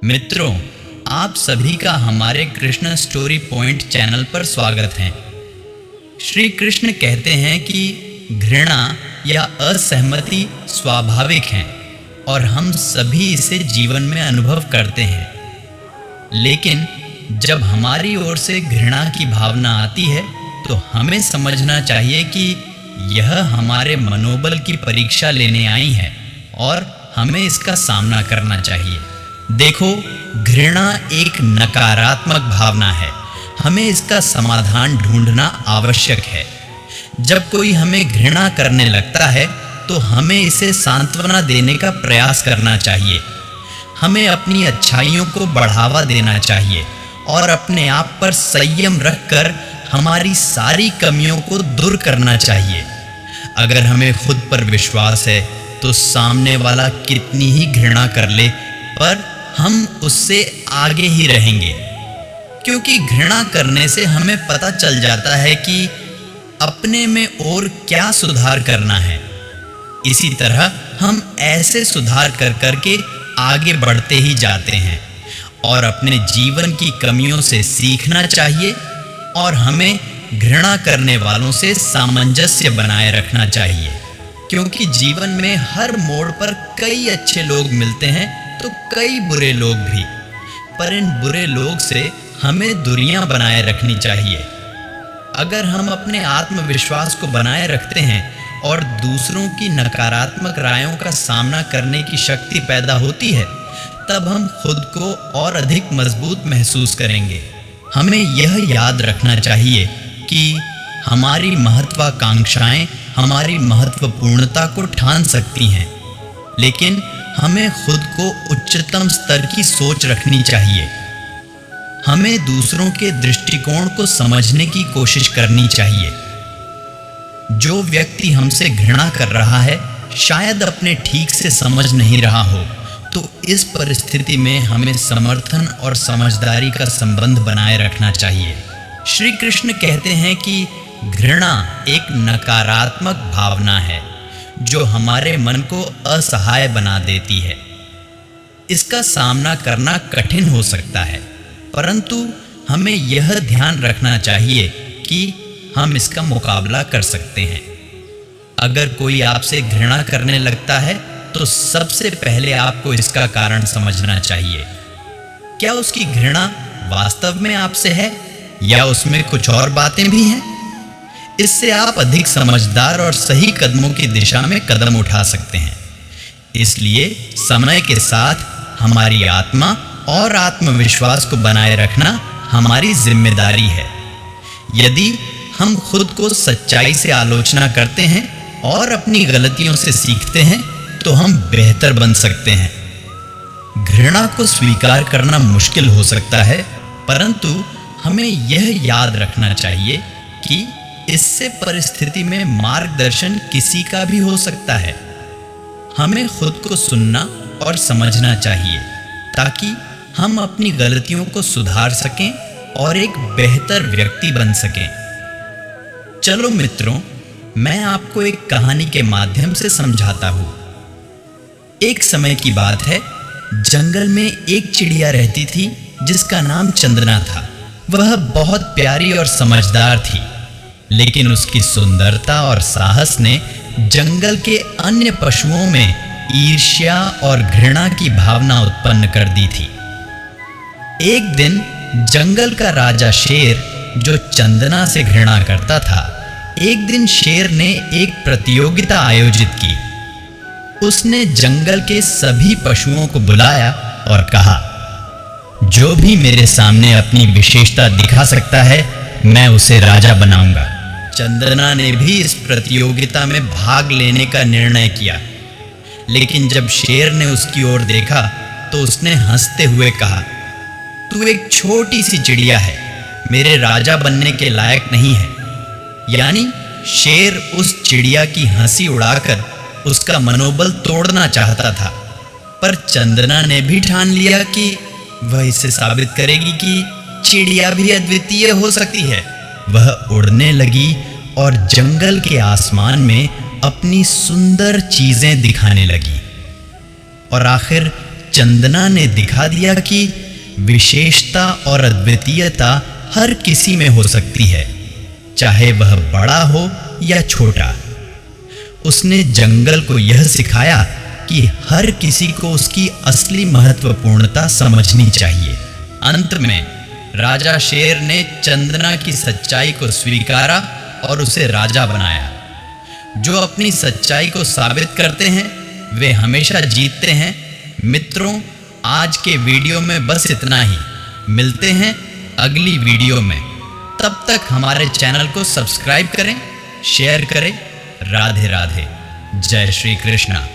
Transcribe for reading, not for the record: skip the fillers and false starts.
मित्रों, आप सभी का हमारे कृष्ण स्टोरी पॉइंट चैनल पर स्वागत है। श्री कृष्ण कहते हैं कि घृणा या असहमति स्वाभाविक है और हम सभी इसे जीवन में अनुभव करते हैं। लेकिन जब हमारी ओर से घृणा की भावना आती है तो हमें समझना चाहिए कि यह हमारे मनोबल की परीक्षा लेने आई है और हमें इसका सामना करना चाहिए। देखो, घृणा एक नकारात्मक भावना है। हमें इसका समाधान ढूंढना आवश्यक है। जब कोई हमें घृणा करने लगता है तो हमें इसे सांत्वना देने का प्रयास करना चाहिए। हमें अपनी अच्छाइयों को बढ़ावा देना चाहिए और अपने आप पर संयम रखकर हमारी सारी कमियों को दूर करना चाहिए। अगर हमें खुद पर विश्वास है तो सामने वाला कितनी ही घृणा कर ले, पर हम उससे आगे ही रहेंगे, क्योंकि घृणा करने से हमें पता चल जाता है कि अपने में और क्या सुधार करना है। इसी तरह हम ऐसे सुधार कर करके आगे बढ़ते ही जाते हैं और अपने जीवन की कमियों से सीखना चाहिए और हमें घृणा करने वालों से सामंजस्य बनाए रखना चाहिए, क्योंकि जीवन में हर मोड़ पर कई अच्छे लोग मिलते हैं तो कई बुरे लोग भी, पर इन बुरे लोग से हमें दूरियां बनाए रखनी चाहिए। अगर हम अपने आत्मविश्वास को बनाए रखते हैं और दूसरों की नकारात्मक रायों का सामना करने की शक्ति पैदा होती है, तब हम खुद को और अधिक मजबूत महसूस करेंगे। हमें यह याद रखना चाहिए कि हमारी महत्वाकांक्षाएं हमारी महत्वपूर्णता को ठान सकती हैं, लेकिन हमें खुद को उच्चतम स्तर की सोच रखनी चाहिए। हमें दूसरों के दृष्टिकोण को समझने की कोशिश करनी चाहिए। जो व्यक्ति हमसे घृणा कर रहा है शायद अपने ठीक से समझ नहीं रहा हो, तो इस परिस्थिति में हमें समर्थन और समझदारी का संबंध बनाए रखना चाहिए। श्री कृष्ण कहते हैं कि घृणा एक नकारात्मक भावना है जो हमारे मन को असहाय बना देती है। इसका सामना करना कठिन हो सकता है, परंतु हमें यह ध्यान रखना चाहिए कि हम इसका मुकाबला कर सकते हैं। अगर कोई आपसे घृणा करने लगता है तो सबसे पहले आपको इसका कारण समझना चाहिए। क्या उसकी घृणा वास्तव में आपसे है या उसमें कुछ और बातें भी हैं? इससे आप अधिक समझदार और सही कदमों की दिशा में कदम उठा सकते हैं। इसलिए समय के साथ हमारी आत्मा और आत्मविश्वास को बनाए रखना हमारी जिम्मेदारी है। यदि हम खुद को सच्चाई से आलोचना करते हैं और अपनी गलतियों से सीखते हैं तो हम बेहतर बन सकते हैं। घृणा को स्वीकार करना मुश्किल हो सकता है, परंतु हमें यह याद रखना चाहिए कि इससे परिस्थिति में मार्गदर्शन किसी का भी हो सकता है। हमें खुद को सुनना और समझना चाहिए ताकि हम अपनी गलतियों को सुधार सकें और एक बेहतर व्यक्ति बन सकें। चलो मित्रों, मैं आपको एक कहानी के माध्यम से समझाता हूँ। एक समय की बात है, जंगल में एक चिड़िया रहती थी जिसका नाम चंदना था। वह बहुत प्यारी और समझदार थी, लेकिन उसकी सुंदरता और साहस ने जंगल के अन्य पशुओं में ईर्ष्या और घृणा की भावना उत्पन्न कर दी थी। एक दिन जंगल का राजा शेर, जो चंदना से घृणा करता था, एक दिन शेर ने एक प्रतियोगिता आयोजित की। उसने जंगल के सभी पशुओं को बुलाया और कहा, जो भी मेरे सामने अपनी विशेषता दिखा सकता है मैं उसे राजा बनाऊंगा। चंदना ने भी इस प्रतियोगिता में भाग लेने का निर्णय किया, लेकिन जब शेर ने उसकी ओर देखा तो उसने हंसते हुए कहा, तू एक छोटी सी चिड़िया है, मेरे राजा बनने के लायक नहीं है। यानी शेर उस चिड़िया की हंसी उड़ाकर उसका मनोबल तोड़ना चाहता था, पर चंदना ने भी ठान लिया कि वह इसे साबित करेगी कि चिड़िया भी अद्वितीय हो सकती है। वह उड़ने लगी और जंगल के आसमान में अपनी सुंदर चीजें दिखाने लगी और आखिर चंदना ने दिखा दिया कि विशेषता और अद्वितीयता हर किसी में हो सकती है, चाहे वह बड़ा हो या छोटा। उसने जंगल को यह सिखाया कि हर किसी को उसकी असली महत्वपूर्णता समझनी चाहिए। अंत में राजा शेर ने चंदना की सच्चाई को स्वीकारा और उसे राजा बनाया। जो अपनी सच्चाई को साबित करते हैं वे हमेशा जीतते हैं। मित्रों, आज के वीडियो में बस इतना ही। मिलते हैं अगली वीडियो में। तब तक हमारे चैनल को सब्सक्राइब करें, शेयर करें। राधे राधे। जय श्री कृष्णा।